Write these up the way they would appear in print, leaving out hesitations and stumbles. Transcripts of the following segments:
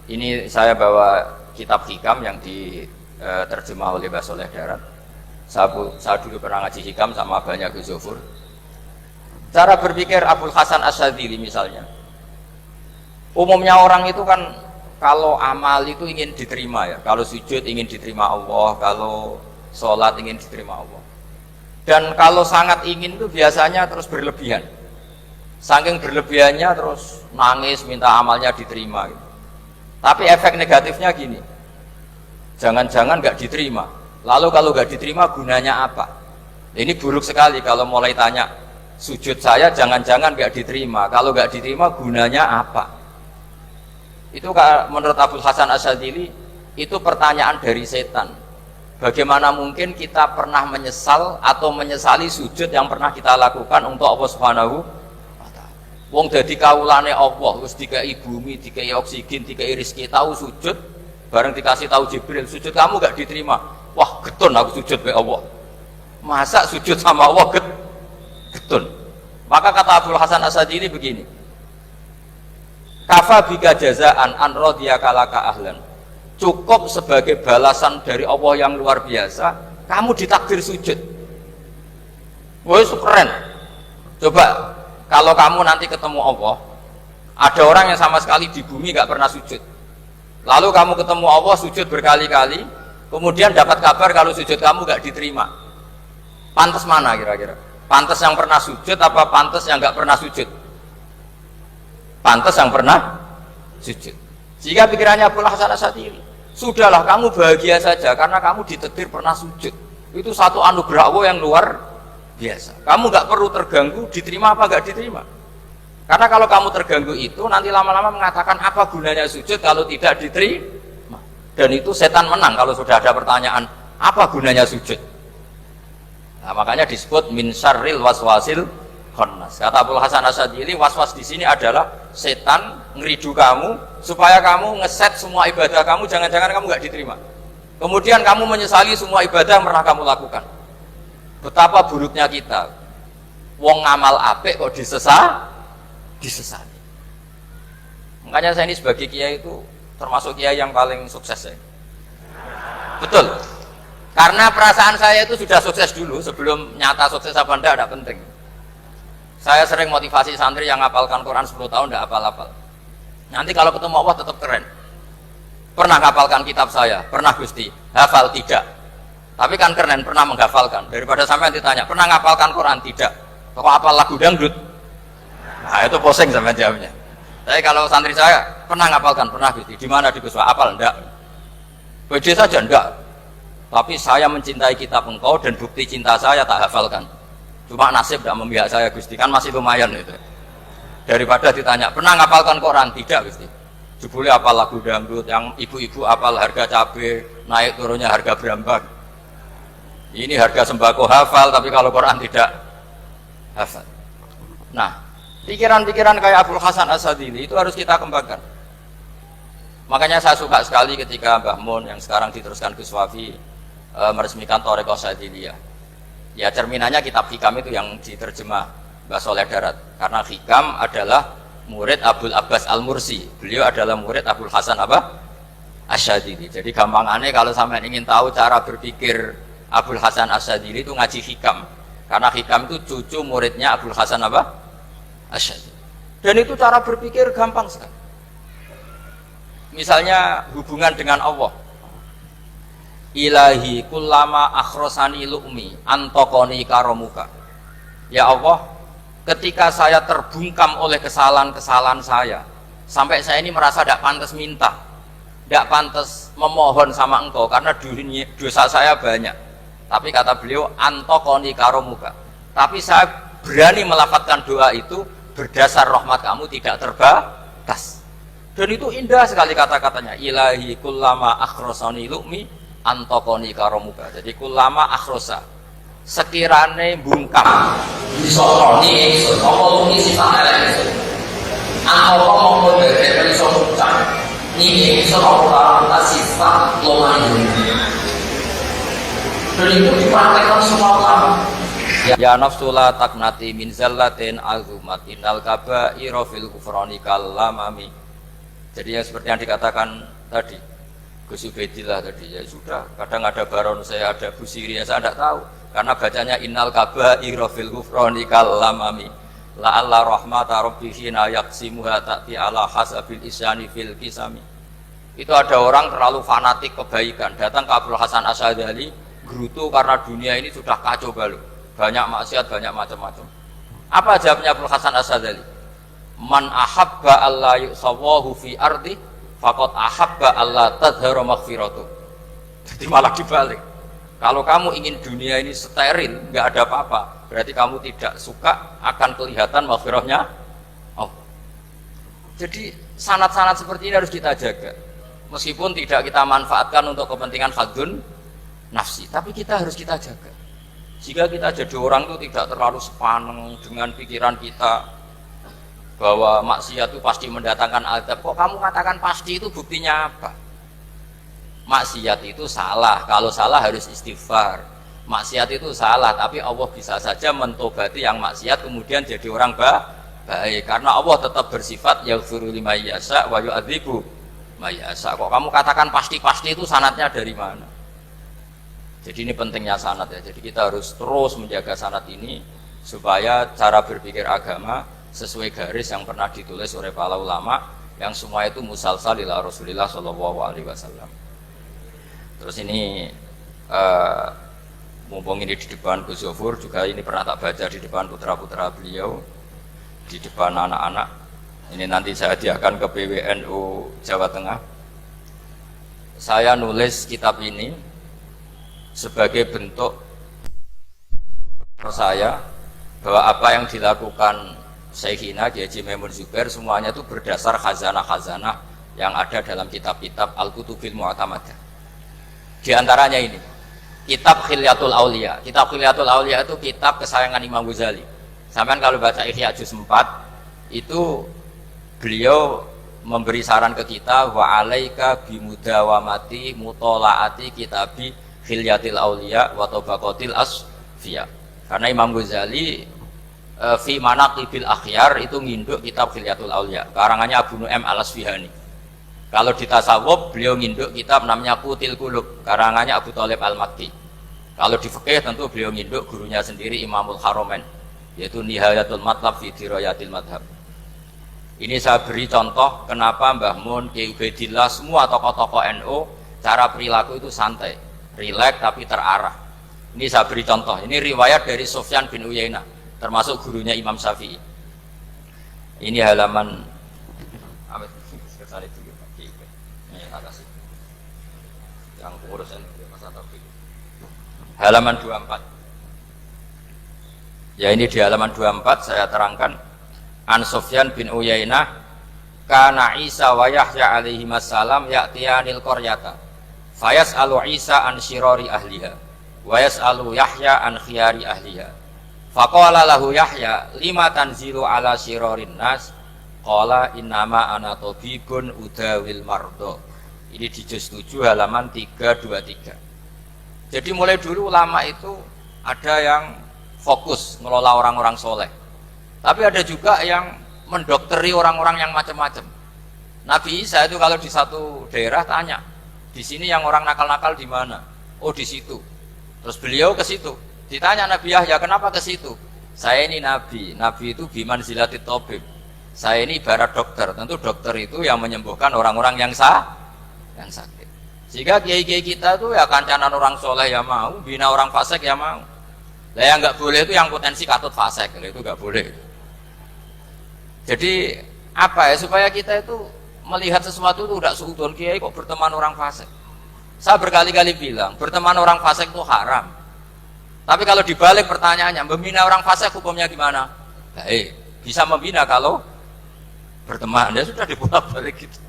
Ini saya bawa kitab hikam yang diterjemah oleh Mbah Soleh Darat. Saya dulu pernah ngaji hikam sama banyak Gus Zofur. Cara berpikir Abul Hasan Asyadzili misalnya. Umumnya orang itu kan kalau amal itu ingin diterima ya. Kalau sujud ingin diterima Allah, kalau sholat ingin diterima Allah. Dan kalau sangat ingin itu biasanya terus berlebihan. Saking berlebihannya terus nangis minta amalnya diterima gitu. Tapi efek negatifnya gini, jangan-jangan nggak diterima. Lalu kalau nggak diterima gunanya apa? Ini buruk sekali kalau mulai tanya sujud saya jangan-jangan nggak diterima. Kalau nggak diterima gunanya apa? Itu menurut Abul Hasan Asyadzili itu pertanyaan dari setan. Bagaimana mungkin kita pernah menyesal atau menyesali sujud yang pernah kita lakukan untuk Allah Subhanahu wa Ta'ala. Wong dadi kawulane Allah, wis dikai bumi, dikai oksigen, dikai rezeki, tahu sujud, bareng dikasih tahu Jibril, sujud kamu gak diterima. Wah, getun aku sujud be Allah. Masa sujud sama Allah getun. Maka kata Abul Hasan Asyadzili begini. Kafa bika jazaan an radiyaka laka ahlan. Cukup sebagai balasan dari Allah yang luar biasa, kamu ditakdir sujud. Wah, itu keren. Coba kalau kamu nanti ketemu Allah, ada orang yang sama sekali di bumi gak pernah sujud. Lalu kamu ketemu Allah sujud berkali-kali, kemudian dapat kabar kalau sujud kamu gak diterima. Pantas mana kira-kira? Pantas yang pernah sujud apa pantas yang gak pernah sujud? Pantas yang pernah sujud. Jika pikirannya Abul Hasan Asyadzili, sudahlah kamu bahagia saja karena kamu ditakdir pernah sujud. Itu satu anugerah Allah yang luar biasa. Kamu nggak perlu terganggu diterima apa nggak diterima. Karena kalau kamu terganggu itu nanti lama-lama mengatakan apa gunanya sujud kalau tidak diterima. Dan itu setan menang kalau sudah ada pertanyaan apa gunanya sujud. Nah, makanya disebut min syarril waswasil khannas. Kata Abul Hasan Asyadzili, waswas di sini adalah setan ngeridu kamu supaya kamu ngeset semua ibadah kamu, jangan-jangan kamu nggak diterima. Kemudian kamu menyesali semua ibadah yang pernah kamu lakukan. Betapa buruknya kita. Wong ngamal apik kok disesali. Makanya saya ini sebagai kiai itu termasuk kiai yang paling sukses ya. Betul. Karena perasaan saya itu sudah sukses dulu sebelum nyata sukses apa enggak penting. Saya sering motivasi santri yang ngapalkan Quran 10 tahun enggak hafal-hafal. Nanti kalau ketemu Allah tetap keren. Pernah ngapalkan kitab saya? Pernah Gusti. Hafal? Tidak. Tapi kan keren, pernah menghafalkan. Daripada sampai ditanya, pernah ngapalkan Quran? Tidak. Kok hafal lagu dangdut? Nah itu posing sampai jawabnya. Tapi kalau santri saya, pernah ngapalkan? Pernah Gusti. Di mana di Guswa? Hafal? Enggak. WD saja? Enggak. Tapi saya mencintai kitab engkau dan bukti cinta saya tak hafalkan. Cuma nasib tidak memihak saya Gusti, kan masih lumayan itu. Daripada ditanya, pernah ngapalkan Quran? Tidak Gusti. Jebule apal lagu dangdut, yang ibu-ibu apal harga cabai, naik turunnya harga berambak. Ini harga sembako hafal, tapi kalau Quran tidak hafal. Nah, pikiran-pikiran kayak Abul Hasan Asyadzili itu harus kita kembangkan. Makanya saya suka sekali ketika Mbah Mun yang sekarang diteruskan Gus Wafi meresmikan Thariqah Syadziliyah. Ya cerminannya kitab hikam itu yang diterjemah Mbah Soleh Darat. Karena hikam adalah murid Abul Abbas Al-Mursi. Beliau adalah murid Abul Hasan Asyadzili. Jadi gampangannya kalau sampai ingin tahu cara berpikir Abul Hasan Asyadzili itu ngaji hikam. Karena hikam itu cucu muridnya Abul Hasan Asyadzili. Dan itu cara berpikir gampang sekali. Misalnya hubungan dengan Allah. Ilahi kullama akhrosani lu'mi antokoni karomuka. Ya Allah, ketika saya terbungkam oleh kesalahan-kesalahan saya, sampai saya ini merasa tidak pantas minta, tidak pantas memohon sama engkau karena dosa saya banyak. Tapi kata beliau antokoni karomuka. Tapi saya berani melafadzkan doa itu berdasar rahmat kamu tidak terbatas. Dan itu indah sekali kata-katanya. Ilahi kullama akhrosani lu'mi antokoni karomuka. Jadi kulama akhrosa sekirane bungkam disotoni ngomong isi panel antoko ngomong dari sonucan ini sonucan sifat lomani dan itu dipraktekkan semua ulama. Ya nafsula taknati min zallatin azumat innal kaba'ira fil kufrani kalamami. Jadi yang seperti yang dikatakan tadi Gus Ubaidillah tadi, ya sudah, kadang ada baron saya, ada Busiri, ya saya tidak tahu karena bacanya innal kaba'ira fil ghufrani kalamami la'alla rahmata rabbihi na yaqsimuha ta'ti ala hasabil isyani fil kisami. Itu ada orang terlalu fanatik kebaikan datang ke Abdul Hasan Asy'adzali gerutu karena dunia ini sudah kacau balau, banyak maksiat, banyak macam-macam. Apa jawabnya Abdul Hasan Asy'adzali? Man ahabba alla yusawahu fi ardi faqad ahabba alla tadhharu maghfiratu. Jadi malah dibalik. Kalau kamu ingin dunia ini steril, nggak ada apa-apa, berarti kamu tidak suka akan kelihatan maghfirahnya. Oh. Jadi sanad-sanad seperti ini harus kita jaga. Meskipun tidak kita manfaatkan untuk kepentingan fadun nafsi, tapi kita harus kita jaga. Jika kita jadi orang itu tidak terlalu sepaneng dengan pikiran kita bahwa maksiat itu pasti mendatangkan azab. Kok kamu katakan pasti, itu buktinya apa? Maksiat itu salah, kalau salah harus istighfar. Maksiat itu salah, tapi Allah bisa saja mentobati yang maksiat kemudian jadi orang baik, karena Allah tetap bersifat yaghfiru liman yasha wa yu'adzibu may yasha. Kok kamu katakan pasti-pasti, itu sanadnya dari mana? Jadi ini pentingnya sanad ya. Jadi kita harus terus menjaga sanad ini supaya cara berpikir agama sesuai garis yang pernah ditulis oleh para ulama yang semua itu musalsal ila Rasulillah sallallahu alaihi wasallam. Terus ini mumpung ini di depan Gus Zofur juga, ini pernah tak baca di depan putra-putra beliau, di depan anak-anak. Ini nanti saya hadiahkan ke PWNU Jawa Tengah. Saya nulis kitab ini sebagai bentuk saya bahwa apa yang dilakukan Syekhina Kiai Haji Maimun Zubair semuanya itu berdasar khazanah-khazanah yang ada dalam kitab-kitab Al-Kutubil Mu'tamadah. Di antaranya ini kitab Khilyatul Aulia. Kitab Khilyatul Aulia itu kitab kesayangan Imam Ghazali. Sampean kalau baca Ihya juz 4 itu beliau memberi saran ke kita, wa alaika bimudawamati mutolaati kitabi Khilyatil Aulia wa tabaqatil asfiya. Karena Imam Ghazali fi manaqibil akhyar itu nginduk kitab Khilyatul Aulia karangannya Abu Nu'aim Al-Asfihani. Kalau di tasawuf beliau nginduk kitab namanya Qutil Qulub karangannya Abu Thalib Al-Makki. Kalau di fikih tentu beliau nginduk gurunya sendiri Imamul Haramain, yaitu Nihayatul Matlab fi Dirayatil Madhab. Ini saya beri contoh kenapa Mbah Mun, Kiai Ubaidillah, semua tokoh-tokoh NU cara perilaku itu santai, rileks tapi terarah. Ini saya beri contoh. Ini riwayat dari Sufyan bin Uyainah, termasuk gurunya Imam Syafi'i. Ini halaman yang pengurusan halaman 24. Ya, ini di halaman 24 saya terangkan An Sufyan bin Uyainah kana Isa wa Yahya alaihi wassalam ya'tiyanil qaryata fayas'alu Isa an syirari ahliha wa yas'alu Yahya an khiyari ahliha faqala lahu Yahya lima tanzilu ala syirarin nas qala innama ana tabibun udawil mardo. Ini di juz 7 halaman 323. Jadi mulai dulu ulama itu ada yang fokus ngelola orang-orang soleh, tapi ada juga yang mendokteri orang-orang yang macam-macam. Nabi Isa itu kalau di satu daerah tanya, di sini yang orang nakal-nakal di mana? Oh di situ. Terus beliau ke situ. Ditanya Nabi Yahya, kenapa ke situ? Saya ini nabi. Nabi itu biman zilatit tabib. Saya ini ibarat dokter. Tentu dokter itu yang menyembuhkan orang-orang yang sakit. Jika kiai-kiai kita tuh ya kancanan orang soleh ya mau, bina orang fasik ya mau. Lah yang nggak boleh itu yang potensi katut fasik, itu nggak boleh. Jadi apa ya, supaya kita itu melihat sesuatu itu tidak seudon kiai kok berteman orang fasik. Saya berkali-kali bilang berteman orang fasik itu haram. Tapi kalau dibalik pertanyaannya, membina orang fasik hukumnya gimana? Baik, bisa membina kalau berteman, ya sudah dibolak-balik gitu.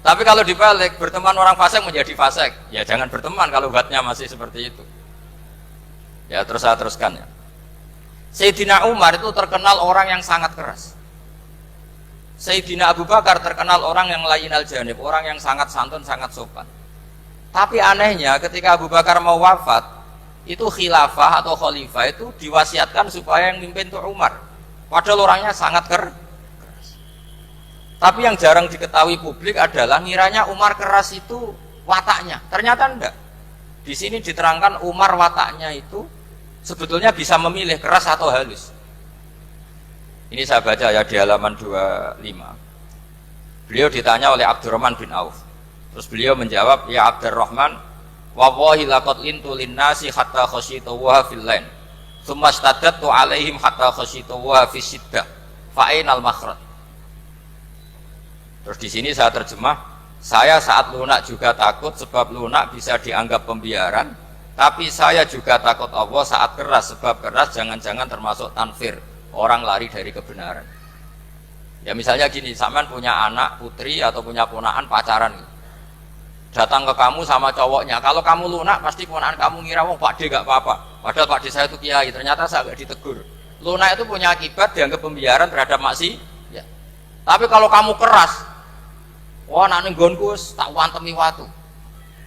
Tapi kalau dibalik, berteman orang fasik menjadi fasik, ya jangan berteman kalau buatnya masih seperti itu. Ya terus saya teruskan ya. Sayyidina Umar itu terkenal orang yang sangat keras. Sayyidina Abu Bakar terkenal orang yang layyinal janib, orang yang sangat santun, sangat sopan. Tapi anehnya ketika Abu Bakar mau wafat, itu khilafah atau khalifah itu diwasiatkan supaya yang mimpin itu Umar. Padahal orangnya sangat keras. Tapi yang jarang diketahui publik adalah ngiranya Umar keras itu wataknya. Ternyata enggak. Di sini diterangkan Umar wataknya itu sebetulnya bisa memilih keras atau halus. Ini saya baca ya di halaman 25. Beliau ditanya oleh Abdurrahman bin Auf. Terus beliau menjawab, ya Abdurrahman, wallahi laqad lintu linnasi hatta khasyitu wa fil lain. Tsumma staddattu alaihim hatta khasyitu wa fi siddah. Fa ainal makhraj. Terus di sini saya terjemah, saya saat lunak juga takut sebab lunak bisa dianggap pembiaran, tapi saya juga takut Allah saat keras sebab keras jangan-jangan termasuk tanfir, orang lari dari kebenaran. Ya misalnya gini, sampean punya anak putri atau punya ponakan pacaran gitu. Datang ke kamu sama cowoknya, kalau kamu lunak pasti ponakan kamu ngira wong Pak D gak apa-apa, padahal Pak D saya itu kiai, ternyata saya gak ditegur. Lunak itu punya akibat dianggap pembiaran terhadap maksi ya. Tapi kalau kamu keras, wah nak nenggonku tak wantemi watu,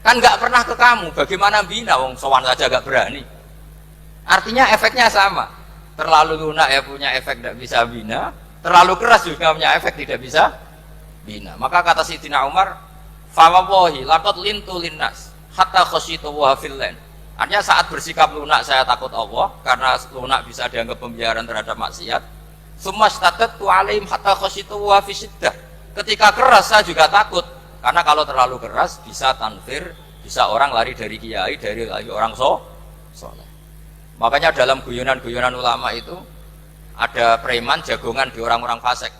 kan gak pernah ke kamu, bagaimana bina wong sowan saja gak berani. Artinya efeknya sama, terlalu lunak ya punya efek tidak bisa bina, terlalu keras juga punya efek tidak bisa bina. Maka kata Sayyidina Umar, fawallahi laqad lintu linnas hatta khasyitu wa fil lain. Artinya saat bersikap lunak saya takut Allah karena lunak bisa dianggap pembiaran terhadap maksiat. Tsumma staddattu alaihim hatta khasyitu wa fi siddah. Ketika keras saya juga takut karena kalau terlalu keras bisa tanfir, bisa orang lari dari kiai, dari orang soleh. Makanya dalam guyonan-guyonan ulama itu ada preman jagongan di orang-orang fasik.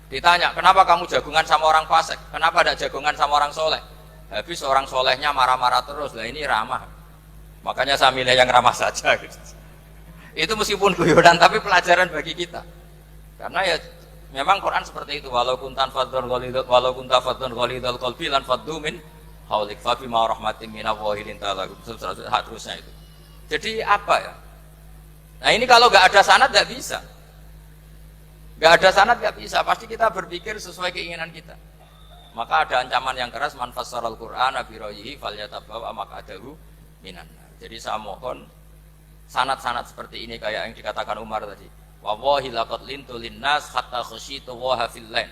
Ditanya, kenapa kamu jagungan sama orang fasik? Kenapa tidak jagungan sama orang soleh? Habis orang solehnya marah-marah terus. Lah ini ramah. Makanya saya milih yang ramah saja. Gitu. Itu meskipun guyonan, tapi pelajaran bagi kita. Karena ya memang Quran seperti itu. Walau kunta fadhun ghalidhal qalbi lan faddu min haulik fa bima rahmatin minallahi linta lahum. Terusnya itu. Jadi apa ya? Nah ini kalau nggak ada sanad nggak bisa. Gak ada sanad gak bisa, pasti kita berpikir sesuai keinginan kita. Maka ada ancaman yang keras, man fassaral Qur'ana bi ra'yihi falyatabawwa maq'adahu minan nar. Jadi saya mohon sanad-sanad seperti ini kayak yang dikatakan Umar tadi. Wallahi laqad lintu linnas hatta khasyitu wa fil lain.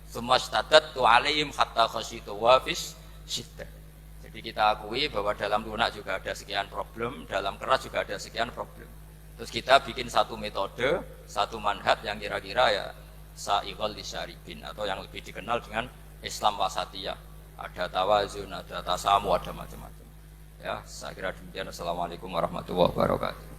Tsumma staddattu alaihim hatta khasyitu wa fis siddah. Jadi kita akui bahwa dalam lunak juga ada sekian problem, dalam keras juga ada sekian problem. Terus kita bikin satu metode, satu manhaj yang kira-kira ya sa'iqal lisyaribin atau yang lebih dikenal dengan Islam wasatiyah. Ada tawazun, ada tasamu, ada macam-macam. Ya, saya kira demikian. Assalamualaikum warahmatullahi wabarakatuh.